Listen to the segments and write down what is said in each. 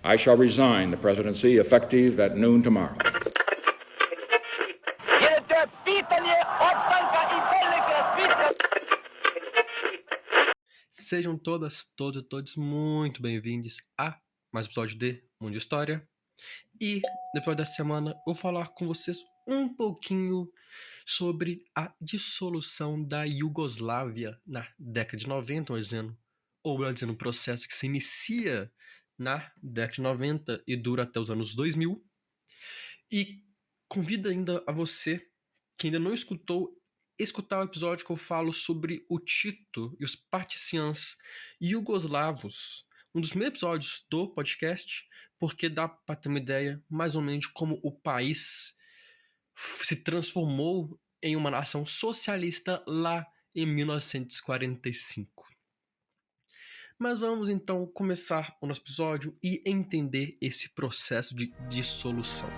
I shall resign the presidency effective at noon tomorrow. Sejam todas, todos e todos muito bem-vindos a mais um episódio de Mundo História. E no episódio dessa semana eu vou falar com vocês um pouquinho sobre a dissolução da Iugoslávia na década de 90, ou melhor dizendo, um processo que se inicia na década de 90 e dura até os anos 2000. E convido ainda a você que ainda não escutar o episódio que eu falo sobre o Tito e os particiãs iugoslavos, um dos meus episódios do podcast, porque dá para ter uma ideia mais ou menos de como o país se transformou em uma nação socialista lá em 1945. Mas vamos então começar o nosso episódio e entender esse processo de dissolução.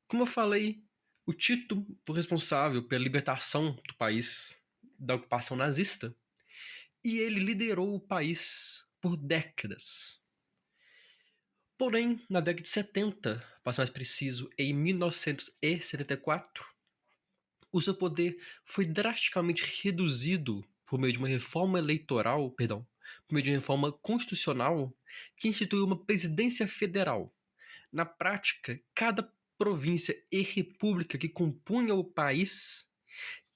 Como eu falei, o Tito foi responsável pela libertação do país da ocupação nazista e ele liderou o país por décadas. Porém, na década de 70, para ser mais preciso, em 1974, o seu poder foi drasticamente reduzido por meio de uma reforma por meio de uma reforma constitucional que instituiu uma presidência federal. Na prática, cada província e república que compunha o país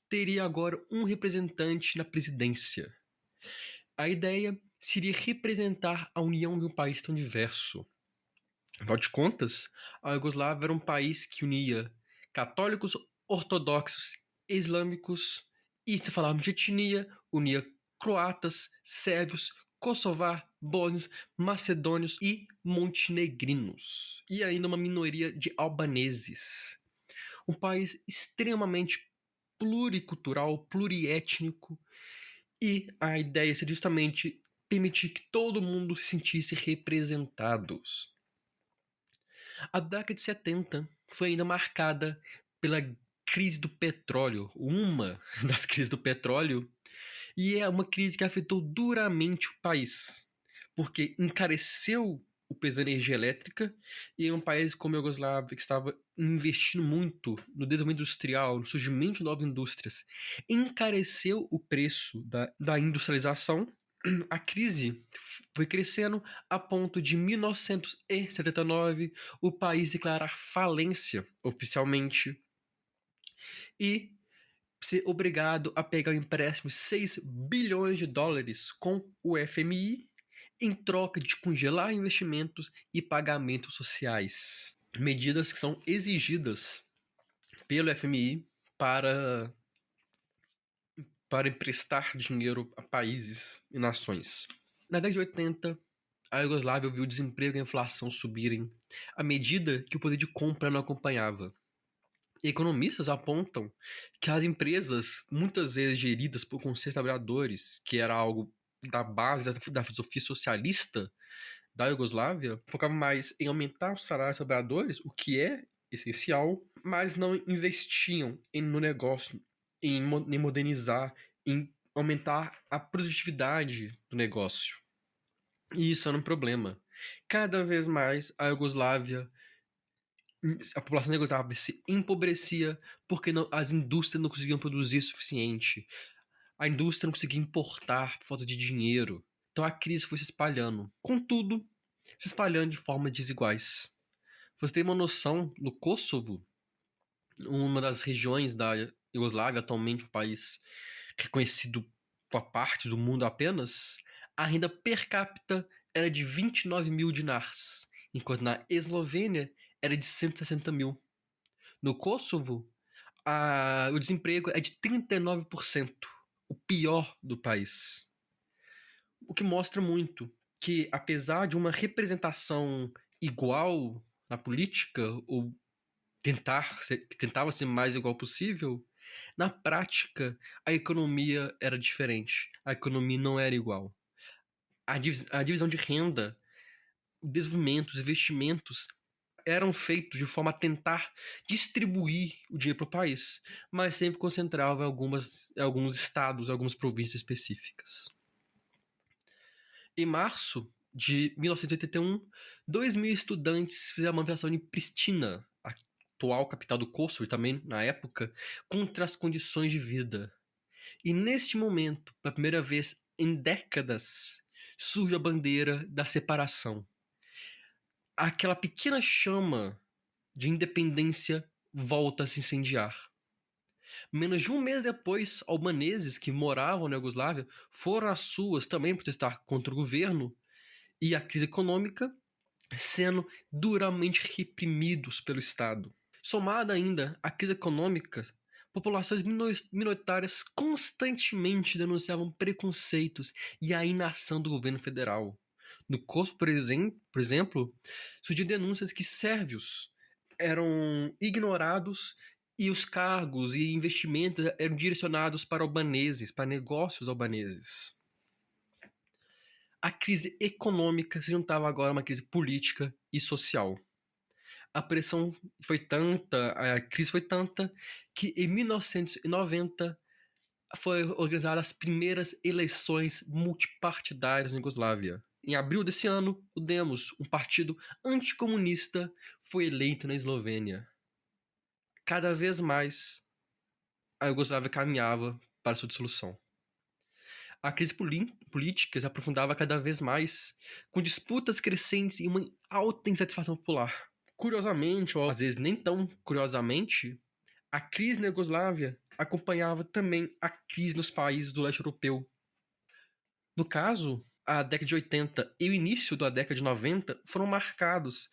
teria agora um representante na presidência. A ideia seria representar a união de um país tão diverso. Afinal de contas, a Iugoslávia era um país que unia católicos, ortodoxos, islâmicos e, se falarmos de etnia, unia croatas, sérvios, kosovar, bósnios, macedônios e montenegrinos. E ainda uma minoria de albaneses. Um país extremamente pluricultural, pluriétnico, e a ideia seria justamente permitir que todo mundo se sentisse representados. A década de 70 foi ainda marcada pela crise do petróleo, uma das crises do petróleo, e é uma crise que afetou duramente o país, porque encareceu o preço da energia elétrica e um país como a Iugoslávia, que estava investindo muito no desenvolvimento industrial, no surgimento de novas indústrias, encareceu o preço da industrialização. A crise foi crescendo a ponto de 1979 o país declarar falência oficialmente e ser obrigado a pegar um empréstimo de 6 bilhões de dólares com o FMI em troca de congelar investimentos e pagamentos sociais. Medidas que são exigidas pelo FMI para emprestar dinheiro a países e nações. Na década de 80, a Iugoslávia viu o desemprego e a inflação subirem à medida que o poder de compra não acompanhava. Economistas apontam que as empresas, muitas vezes geridas por conselhos de trabalhadores, que era algo da base da filosofia socialista da Iugoslávia, focavam mais em aumentar os salários dos trabalhadores, o que é essencial, mas não investiam no negócio, em modernizar, em aumentar a produtividade do negócio. E isso era um problema. Cada vez mais a população da Iugoslávia se empobrecia porque as indústrias não conseguiam produzir o suficiente. A indústria não conseguia importar por falta de dinheiro. Então a crise foi se espalhando. Contudo, se espalhando de formas desiguais. Pra você ter uma noção, no Kosovo, uma das regiões da Iugoslávia, atualmente um país reconhecido por parte do mundo apenas, a renda per capita era de 29 mil dinars, enquanto na Eslovênia era de 160 mil. No Kosovo, o desemprego é de 39%, o pior do país. O que mostra muito que, apesar de uma representação igual na política, ou tentava ser mais igual possível, na prática a economia era diferente. A economia não era igual. A divisão de renda, o desenvolvimento, os investimentos eram feitos de forma a tentar distribuir o dinheiro para o país, mas sempre concentrava em alguns estados, algumas províncias específicas. Em março de 1981, 2.000 estudantes fizeram uma manifestação em Pristina, a atual capital do Kosovo, e também, na época, contra as condições de vida. E neste momento, pela primeira vez em décadas, surge a bandeira da separação. Aquela pequena chama de independência volta a se incendiar. Menos de um mês depois, albaneses que moravam na Iugoslávia foram às ruas também protestar contra o governo e a crise econômica, sendo duramente reprimidos pelo Estado. Somada ainda à crise econômica, populações minoritárias constantemente denunciavam preconceitos e a inação do governo federal. No Kosovo, por exemplo, surgiam denúncias que sérvios eram ignorados e os cargos e investimentos eram direcionados para albaneses, para negócios albaneses. A crise econômica se juntava agora a uma crise política e social. A pressão foi tanta, a crise foi tanta, que em 1990 foi organizadas as primeiras eleições multipartidárias na Iugoslávia. Em abril desse ano, o Demos, um partido anticomunista, foi eleito na Eslovênia. Cada vez mais, a Iugoslávia caminhava para sua dissolução. A crise política se aprofundava cada vez mais, com disputas crescentes e uma alta insatisfação popular. Curiosamente, ou às vezes nem tão curiosamente, a crise na Iugoslávia acompanhava também a crise nos países do leste europeu. No caso, a década de 80 e o início da década de 90 foram marcados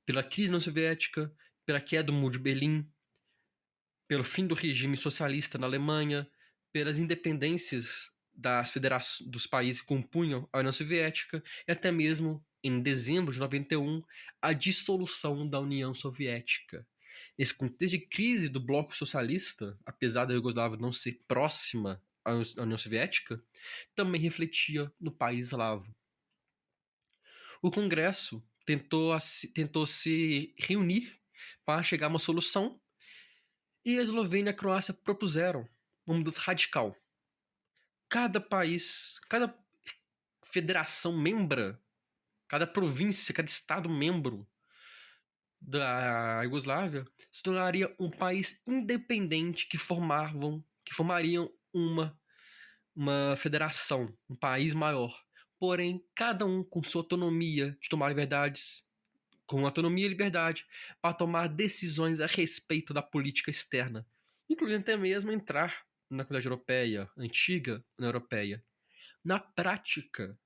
pela crise na União Soviética, pela queda do Muro de Berlim, pelo fim do regime socialista na Alemanha, pelas independências dos países que compunham a União Soviética e até mesmo, em dezembro de 91, a dissolução da União Soviética. Nesse contexto de crise do bloco socialista, apesar da Iugoslávia não ser próxima à União Soviética, também refletia no país eslavo. O Congresso tentou se reunir para chegar a uma solução e a Eslovênia e a Croácia propuseram uma mudança radical. Cada país, cada federação membra, cada província, cada estado membro da Iugoslávia se tornaria um país independente que formariam uma federação, um país maior. Porém, cada um com sua autonomia de tomar liberdades, com autonomia e liberdade para tomar decisões a respeito da política externa, incluindo até mesmo entrar na Comunidade Europeia, antiga União Europeia. Na prática,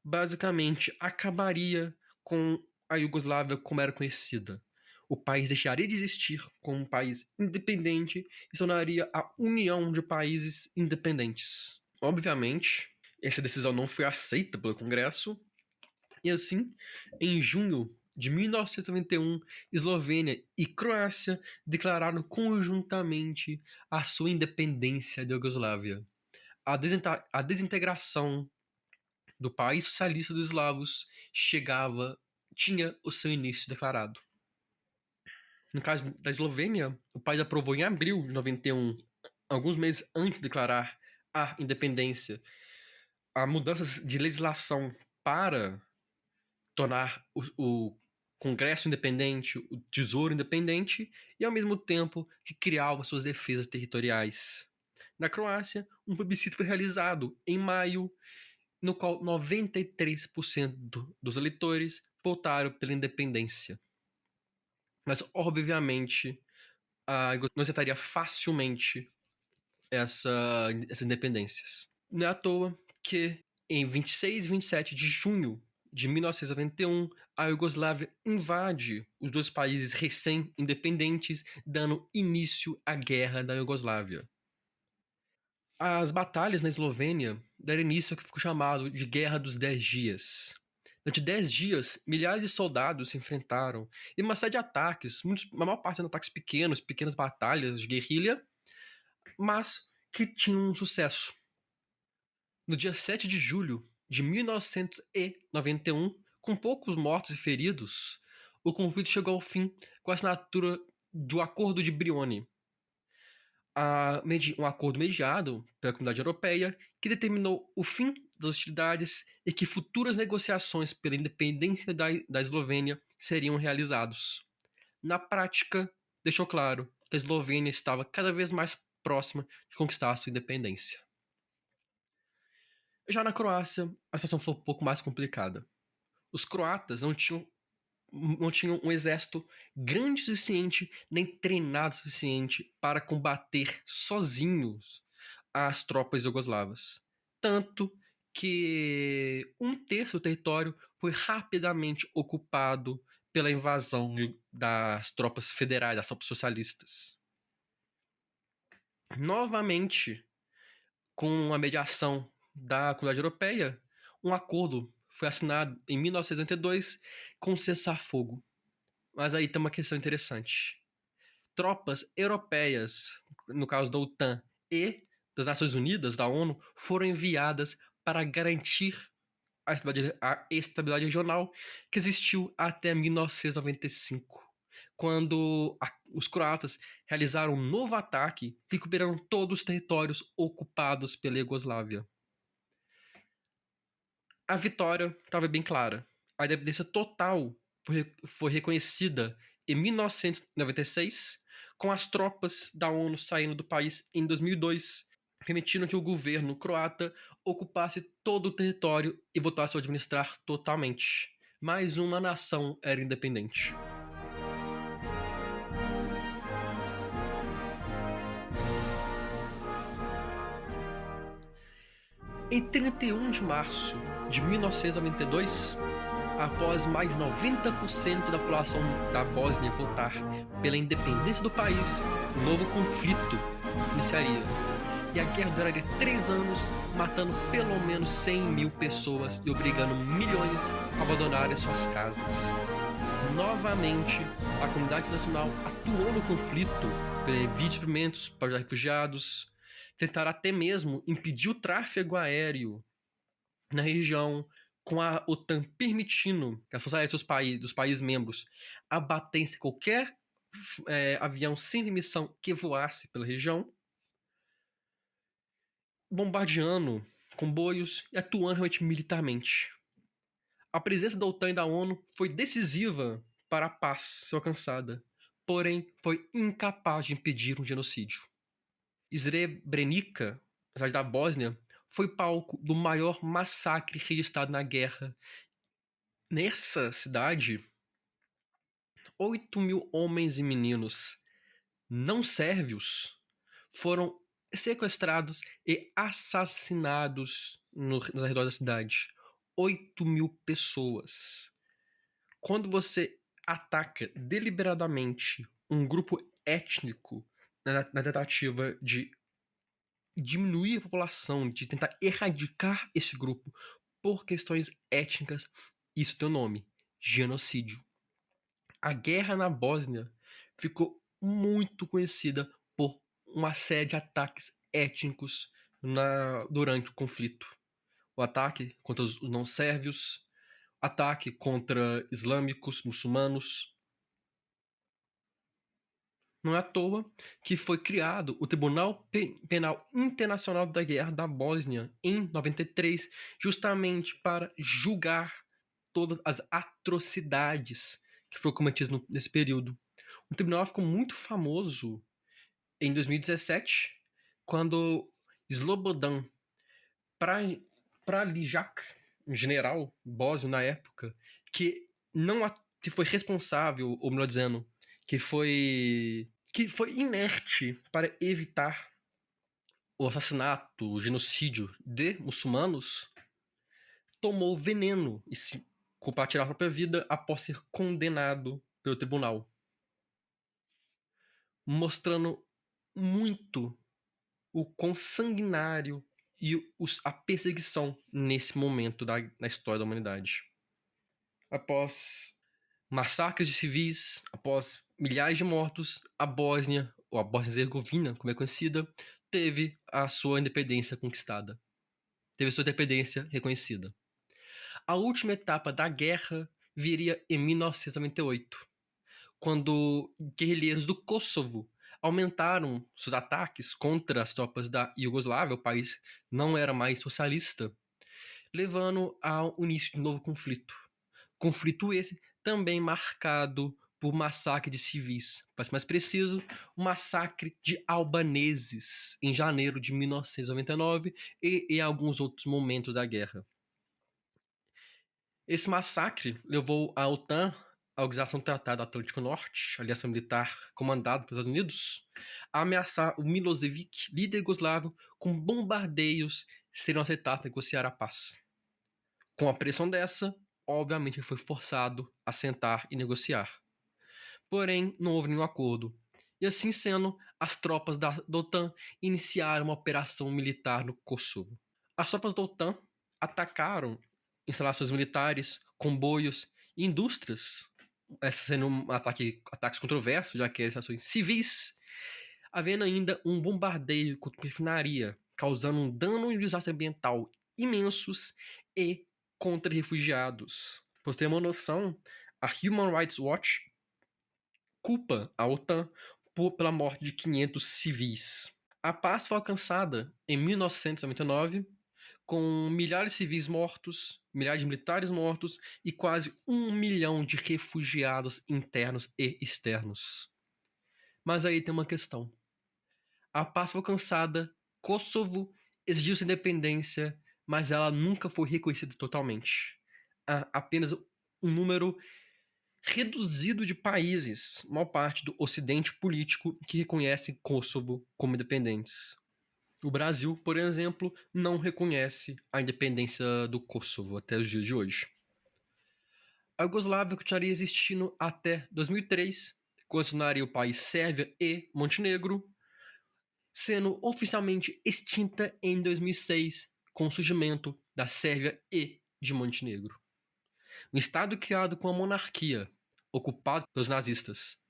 basicamente, acabaria com a Iugoslávia como era conhecida. O país deixaria de existir como um país independente e se tornaria a união de países independentes. Obviamente, essa decisão não foi aceita pelo Congresso, e assim, em junho de 1991, Eslovênia e Croácia declararam conjuntamente a sua independência da Iugoslávia. A desintegração do país socialista dos eslavos tinha o seu início declarado. No caso da Eslovênia, o país aprovou em abril de 91, alguns meses antes de declarar a independência, a mudanças de legislação para tornar o Congresso independente, o Tesouro independente, e ao mesmo tempo que criava suas defesas territoriais. Na Croácia, um plebiscito foi realizado em maio, no qual 93% dos eleitores votaram pela independência. Mas, obviamente, não aceitaria facilmente essas independências. Não é à toa que, em 26 e 27 de junho de 1991, a Iugoslávia invade os dois países recém-independentes, dando início à Guerra da Iugoslávia. As batalhas na Eslovênia deram início ao que ficou chamado de Guerra dos 10 Dias. Durante 10 dias, milhares de soldados se enfrentaram em uma série de ataques, a maior parte sendo ataques pequenos, pequenas batalhas de guerrilha, mas que tinham um sucesso. No dia 7 de julho de 1991, com poucos mortos e feridos, o conflito chegou ao fim com a assinatura do Acordo de Brioni, um acordo mediado pela Comunidade Europeia que determinou o fim das hostilidades e que futuras negociações pela independência da Eslovênia seriam realizados. Na prática, deixou claro que a Eslovênia estava cada vez mais próxima de conquistar sua independência. Já na Croácia, a situação foi um pouco mais complicada. Os croatas não tinham um exército grande o suficiente, nem treinado o suficiente para combater sozinhos as tropas jugoslavas. Tanto que um terço do território foi rapidamente ocupado pela invasão das tropas federais, das tropas socialistas. Novamente, com a mediação da Comunidade Europeia, um acordo foi assinado em 1982 com cessar-fogo. Mas aí tem uma questão interessante. Tropas europeias, no caso da OTAN e das Nações Unidas, da ONU, foram enviadas para garantir a estabilidade regional que existiu até 1995, quando os croatas realizaram um novo ataque e recuperaram todos os territórios ocupados pela Iugoslávia. A vitória estava bem clara. A independência total foi reconhecida em 1996, com as tropas da ONU saindo do país em 2002, permitindo que o governo croata ocupasse todo o território e voltasse a administrar totalmente. Mais uma nação era independente. Em 31 de março de 1992, após mais de 90% da população da Bósnia votar pela independência do país, um novo conflito iniciaria. E a guerra duraria 3 anos, matando pelo menos 100 mil pessoas e obrigando milhões a abandonarem suas casas. Novamente, a comunidade internacional atuou no conflito pelo envio de suprimentos para os refugiados, tentaram até mesmo impedir o tráfego aéreo na região, com a OTAN permitindo que as forças aéreas dos países membros abatessem qualquer avião sem permissão que voasse pela região, bombardeando comboios e atuando realmente militarmente. A presença da OTAN e da ONU foi decisiva para a paz ser alcançada, porém foi incapaz de impedir um genocídio. Srebrenica, a cidade da Bósnia, foi palco do maior massacre registrado na guerra. Nessa cidade, 8 mil homens e meninos não sérvios foram sequestrados e assassinados nos arredores da cidade. 8 mil pessoas. Quando você ataca deliberadamente um grupo étnico na tentativa de diminuir a população, de tentar erradicar esse grupo por questões étnicas, isso tem o nome: genocídio. A guerra na Bósnia ficou muito conhecida por uma série de ataques étnicos durante o conflito. O ataque contra os não sérvios, ataque contra islâmicos, muçulmanos. Não é à toa que foi criado o Tribunal Penal Internacional da Guerra da Bósnia em 93, justamente para julgar todas as atrocidades que foram cometidas nesse período. O tribunal ficou muito famoso em 2017, quando Slobodan Praljak, um general bósnio na época, que foi responsável, ou melhor dizendo, que foi inerte para evitar o assassinato, o genocídio de muçulmanos, tomou veneno e se compartilhar a própria vida após ser condenado pelo tribunal, mostrando muito o quão sanguinário e a perseguição nesse momento na história da humanidade. Após massacres de civis, após milhares de mortos, a Bósnia, ou a Bósnia-Herzegovina, como é conhecida, teve a sua independência conquistada. Teve a sua independência reconhecida. A última etapa da guerra viria em 1998, quando guerrilheiros do Kosovo aumentaram seus ataques contra as tropas da Iugoslávia, o país não era mais socialista, levando ao início de um novo conflito. Conflito esse também marcado por massacre de civis. Para ser mais preciso, o massacre de albaneses em janeiro de 1999 e em alguns outros momentos da guerra. Esse massacre levou a OTAN, a Organização do Tratado do Atlântico Norte, a aliança militar comandada pelos Estados Unidos, a ameaçar o Milosevic, líder jugoslavo, com bombardeios se não aceitasse negociar a paz. Com a pressão dessa, obviamente ele foi forçado a sentar e negociar. Porém, não houve nenhum acordo. E assim sendo, as tropas da OTAN iniciaram uma operação militar no Kosovo. As tropas da OTAN atacaram instalações militares, comboios e indústrias, essa sendo ataques controversos, já que eram estações civis, havendo ainda um bombardeio contra a refinaria, causando um dano e um desastre ambiental imensos e contra refugiados. Para você ter uma noção, a Human Rights Watch culpa a OTAN pela morte de 500 civis. A paz foi alcançada em 1999, com milhares de civis mortos, milhares de militares mortos e quase 1 milhão de refugiados internos e externos. Mas aí tem uma questão. A paz foi alcançada, Kosovo exigiu sua independência, mas ela nunca foi reconhecida totalmente. Há apenas um número reduzido de países, maior parte do ocidente político, que reconhecem Kosovo como independentes. O Brasil, por exemplo, não reconhece a independência do Kosovo até os dias de hoje. A Iugoslávia continuaria existindo até 2003, quando se tornaria o país Sérvia e Montenegro, sendo oficialmente extinta em 2006, com o surgimento da Sérvia e de Montenegro. Um estado criado com a monarquia, ocupado pelos nazistas,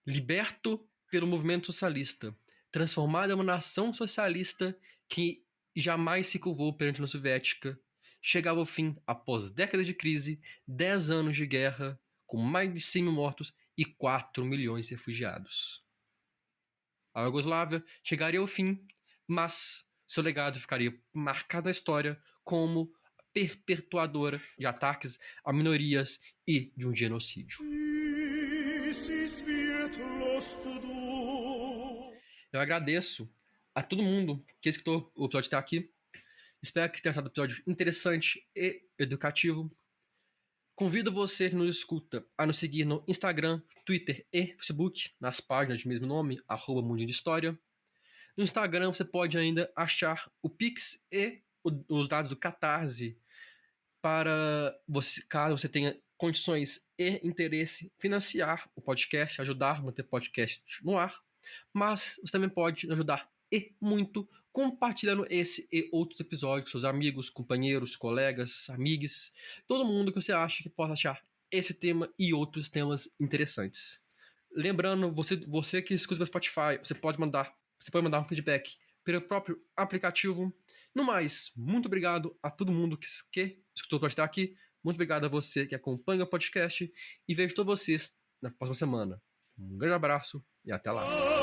liberto pelo movimento socialista, transformado em uma nação socialista que jamais se curvou perante a União Soviética, chegava ao fim após décadas de crise, 10 anos de guerra, com mais de 100 mil mortos e 4 milhões de refugiados. A Iugoslávia chegaria ao fim, mas seu legado ficaria marcado na história como perpetuadora de ataques a minorias e de um genocídio. Eu agradeço a todo mundo que escutou o episódio até aqui. Espero que tenha sido um episódio interessante e educativo. Convido você que nos escuta a nos seguir no Instagram, Twitter e Facebook, nas páginas de mesmo nome, @Mundinho de História. No Instagram você pode ainda achar o Pix e os dados do Catarse para você, caso você tenha condições e interesse, financiar o podcast, ajudar a manter o podcast no ar. Mas você também pode ajudar e muito compartilhando esse e outros episódios com seus amigos, companheiros, colegas, amigos, todo mundo que você acha que possa achar esse tema e outros temas interessantes. Lembrando, você que escuta no Spotify, você pode mandar um feedback pelo próprio aplicativo. No mais, muito obrigado a todo mundo que escutou o podcast aqui. Muito obrigado a você que acompanha o podcast e vejo todos vocês na próxima semana. Um grande abraço e até lá.